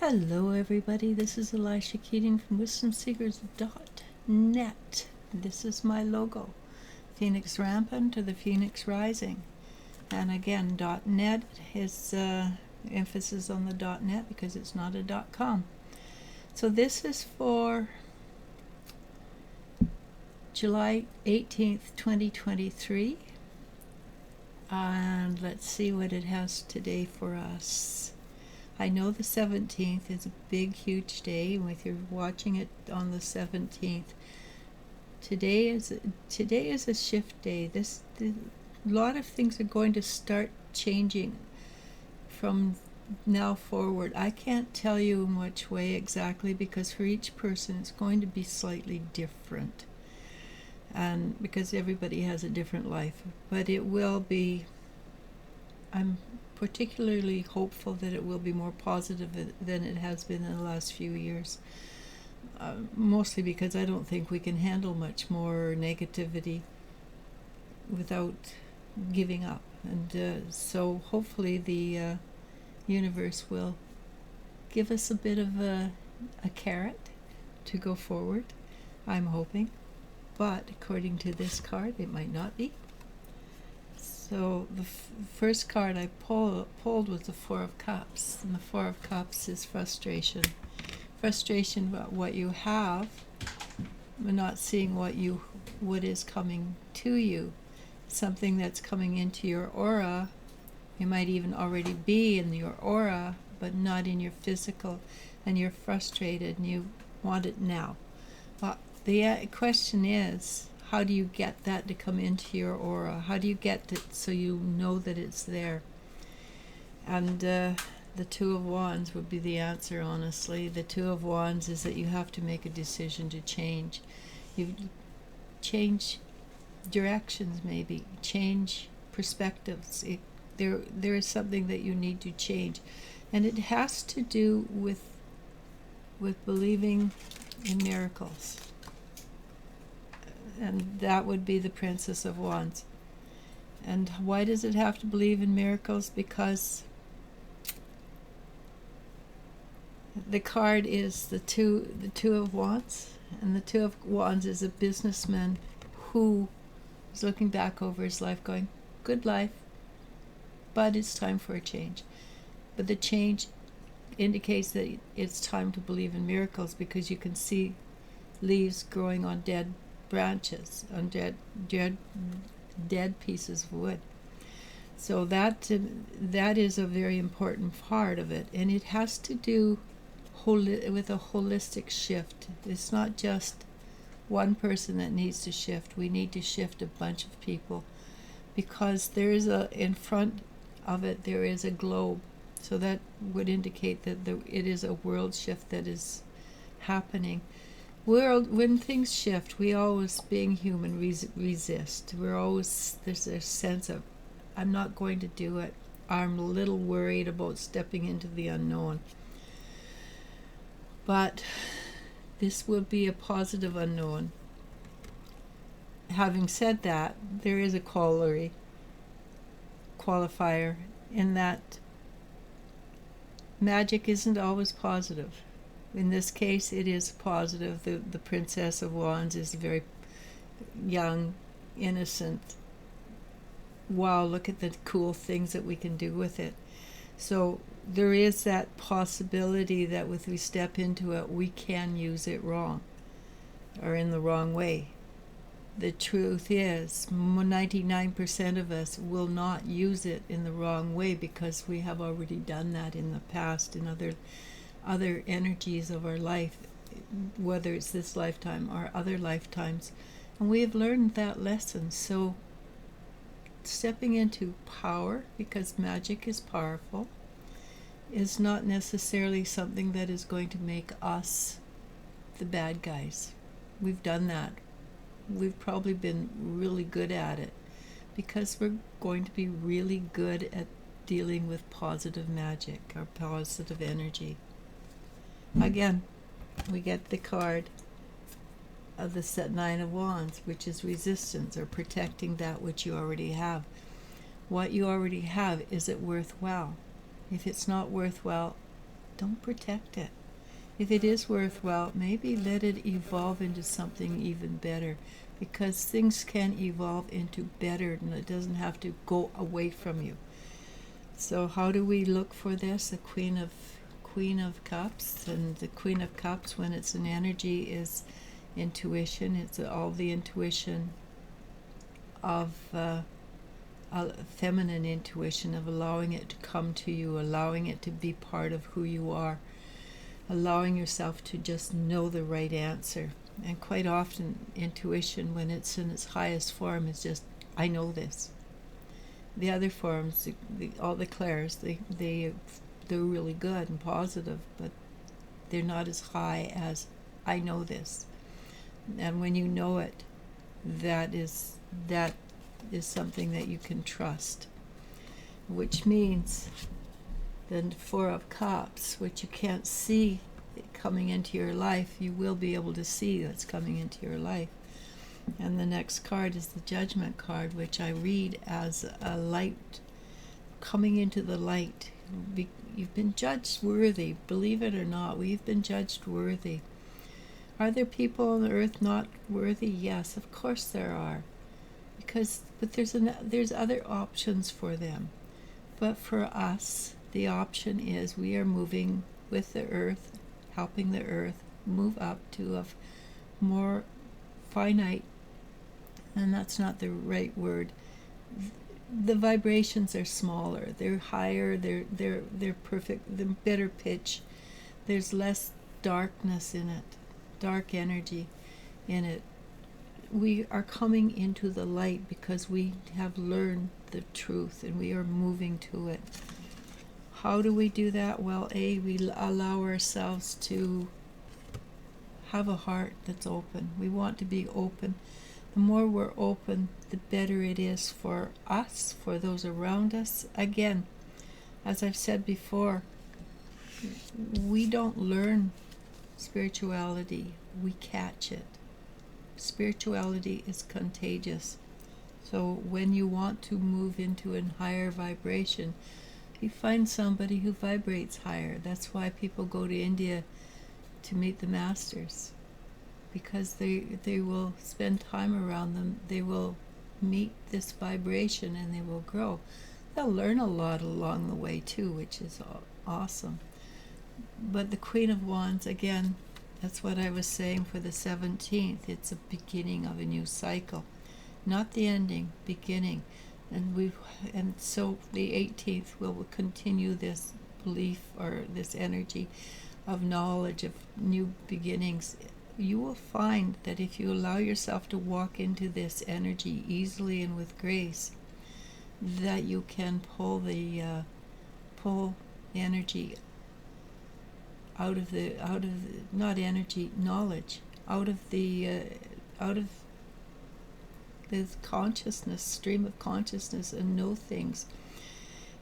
Hello everybody, this is Elisha Keating from WisdomSeekers.net. This is my logo, Phoenix Rampant to the Phoenix Rising. And again, .net is emphasis on the .net because it's not a .com. So this is for July 18th, 2023. And let's see what it has today for us. I know the 17th is a big, huge day, and if you're watching it on the 17th, today is a shift day. A lot of things are going to start changing from now forward. I can't tell you in which way exactly, because for each person it's going to be slightly different, and because everybody has a different life. But it will be, I'm particularly hopeful that it will be more positive than it has been in the last few years, mostly because I don't think we can handle much more negativity without giving up. And so hopefully the universe will give us a bit of a carrot to go forward. I'm hoping, but according to this card it might not be. So the first card I pulled was the Four of Cups, and the Four of Cups is frustration. Frustration about what you have, but not seeing what is coming to you. Something that's coming into your aura. You might even already be in your aura, but not in your physical, and you're frustrated and you want it now. Well, the question is, how do you get that to come into your aura? How do you get it so you know that it's there? And the Two of Wands would be the answer, honestly. The Two of Wands is that you have to make a decision to change. You change directions, maybe. Change perspectives. There is something that you need to change. And it has to do with believing in miracles. And that would be the Princess of Wands. And why does it have to believe in miracles? Because the card is the two of Wands, and the Two of Wands is a businessman who is looking back over his life going, good life, but it's time for a change. But the change indicates that it's time to believe in miracles, because you can see leaves growing on dead branches, on dead pieces of wood. So that is a very important part of it, and it has to do with a holistic shift. It's not just one person that needs to shift. We need to shift a bunch of people, because there is in front of it there is a globe, so that would indicate that it is a world shift that is happening. When things shift, we always, being human, resist. There's a sense of, I'm not going to do it. I'm a little worried about stepping into the unknown. But this will be a positive unknown. Having said that, there is a qualifier in that magic isn't always positive. In this case, it is positive. The Princess of Wands is very young, innocent. Wow, look at the cool things that we can do with it. So there is that possibility that if we step into it, we can use it wrong, or in the wrong way. The truth is, 99% of us will not use it in the wrong way, because we have already done that in the past in other energies of our life, whether it's this lifetime or other lifetimes, and we have learned that lesson. So stepping into power, because magic is powerful, is not necessarily something that is going to make us the bad guys. We've done that. We've probably been really good at it, because we're going to be really good at dealing with positive magic or positive energy. Again, we get the card of the Nine of Wands, which is resistance, or protecting that which you already have. What you already have, is it worthwhile? If it's not worthwhile, don't protect it. If it is worthwhile, maybe let it evolve into something even better, because things can evolve into better and it doesn't have to go away from you. So how do we look for this? The Queen of Cups, and the Queen of Cups, when it's an energy, is intuition. It's all the intuition of feminine intuition, of allowing it to come to you, allowing it to be part of who you are, allowing yourself to just know the right answer. And quite often intuition, when it's in its highest form, is just, I know this. The other forms, all the clairs, they're really good and positive, but they're not as high as I know this. And when you know it, that is something that you can trust, which means the Four of Cups, which you can't see coming into your life, you will be able to see that's coming into your life. And the next card is the Judgment card, which I read as a light, coming into the light. You've been judged worthy, believe it or not. We've been judged worthy. Are there people on the earth not worthy? Yes, of course there are. But there's other options for them. But for us, the option is we are moving with the earth, helping the earth move up to a more finite, and that's not the right word. The vibrations are smaller, they're higher, they're perfect, the better pitch. There's less darkness in it, dark energy in it. We are coming into the light because we have learned the truth and we are moving to it. How do we do that? Well, we allow ourselves to have a heart that's open. We want to be open. The more we're open, the better it is for us, for those around us. Again, as I've said before, we don't learn spirituality, we catch it. Spirituality is contagious. So when you want to move into a higher vibration, you find somebody who vibrates higher. That's why people go to India to meet the masters, because they will spend time around them. They will meet this vibration and they will grow. They'll learn a lot along the way too, which is awesome. But the Queen of Wands, again, that's what I was saying for the 17th. It's a beginning of a new cycle, not the ending, beginning. And so the 18th will continue this belief or this energy of knowledge, of new beginnings. You will find that if you allow yourself to walk into this energy easily and with grace, that you can pull the energy out of not energy, knowledge, out of the consciousness, stream of consciousness, and know things.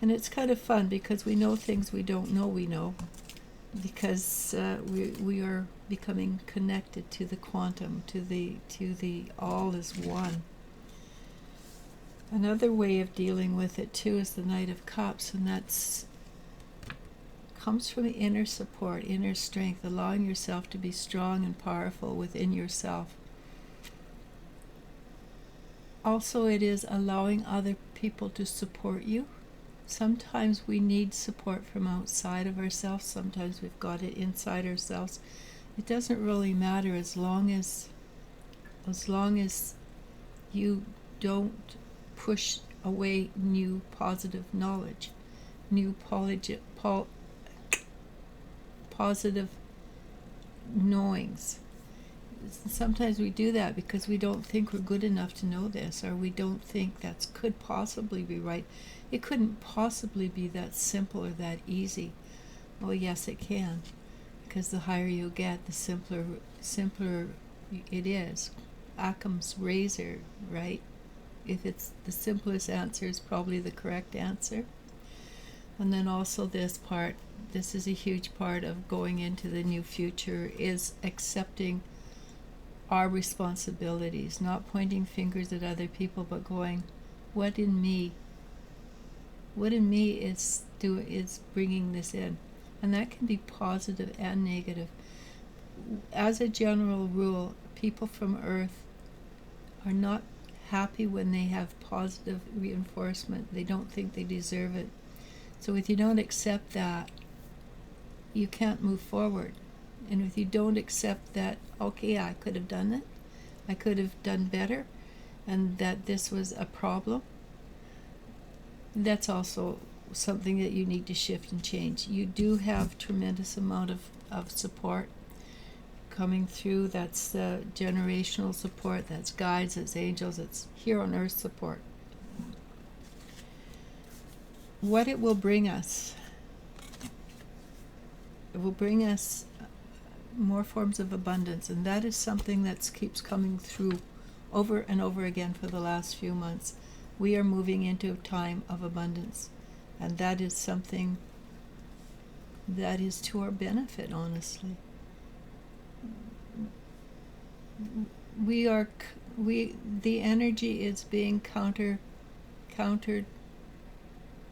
And it's kind of fun because we know things we don't know we know, because we are becoming connected to the quantum, to the all is one. Another way of dealing with it too is the Knight of Cups, and that's comes from inner support, inner strength, allowing yourself to be strong and powerful within yourself. Also, it is allowing other people to support you. Sometimes we need support from outside of ourselves. Sometimes we've got it inside ourselves. It doesn't really matter as long as you don't push away new positive knowledge, new positive knowings. Sometimes we do that because we don't think we're good enough to know this, or we don't think that could possibly be right. It couldn't possibly be that simple or that easy. Well, yes, it can, because the higher you get, the simpler it is. Occam's razor, right? If it's the simplest answer is probably the correct answer. And then also this part, this is a huge part of going into the new future, is accepting our responsibilities, not pointing fingers at other people, but going, what in me is bringing this in? And that can be positive and negative. As a general rule, people from Earth are not happy when they have positive reinforcement. They don't think they deserve it. So if you don't accept that, you can't move forward. And if you don't accept that, okay, I could have done it, I could have done better, and that this was a problem, that's also something that you need to shift and change. You do have tremendous amount of support coming through. That's generational support, that's guides, that's angels, it's here on earth support. What it will bring us, it will bring us more forms of abundance, and that is something that keeps coming through over and over again for the last few months. We are moving into a time of abundance, and that is something that is to our benefit, honestly. The energy is being countered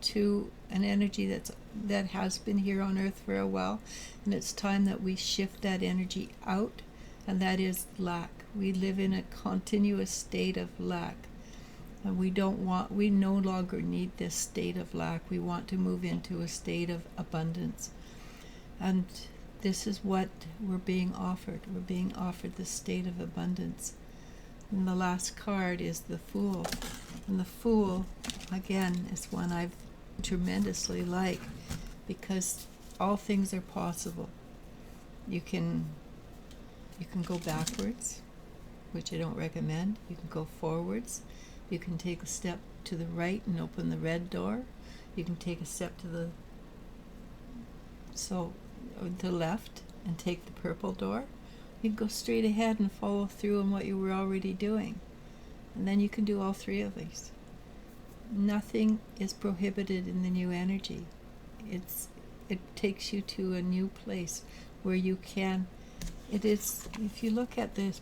to an energy that has been here on earth for a while, and it's time that we shift that energy out, and that is lack. We live in a continuous state of lack, and we no longer need this state of lack. We want to move into a state of abundance, and this is what we're being offered. We're being offered the state of abundance. And the last card is the Fool, and the Fool again is one I've tremendously like, because all things are possible. You can go backwards, which I don't recommend. You can go forwards. You can take a step to the right and open the red door. You can take a step to the left and take the purple door. You can go straight ahead and follow through on what you were already doing, and then you can do all three of these. Nothing is prohibited in the new energy. It takes you to a new place where you can. It is, if you look at the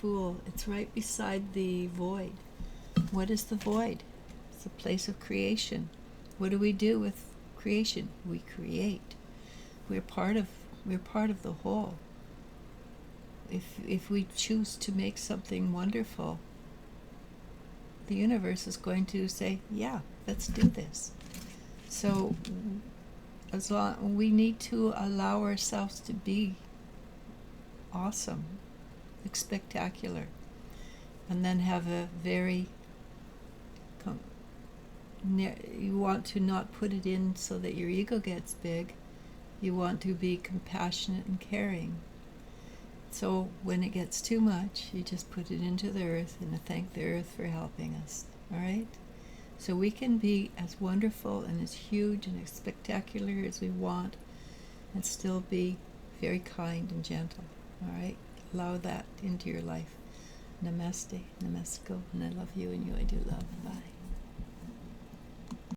Fool, it's right beside the void. What is the void? It's a place of creation. What do we do with creation? We create. We're part of the whole. If we choose to make something wonderful, the universe is going to say, yeah, let's do this. So we need to allow ourselves to be awesome, spectacular, and then have a very, you want to not put it in so that your ego gets big. You want to be compassionate and caring. So when it gets too much, you just put it into the earth and thank the earth for helping us. All right? So we can be as wonderful and as huge and as spectacular as we want, and still be very kind and gentle. All right? Allow that into your life. Namaste, namasko, and I love you and you I do love. Bye.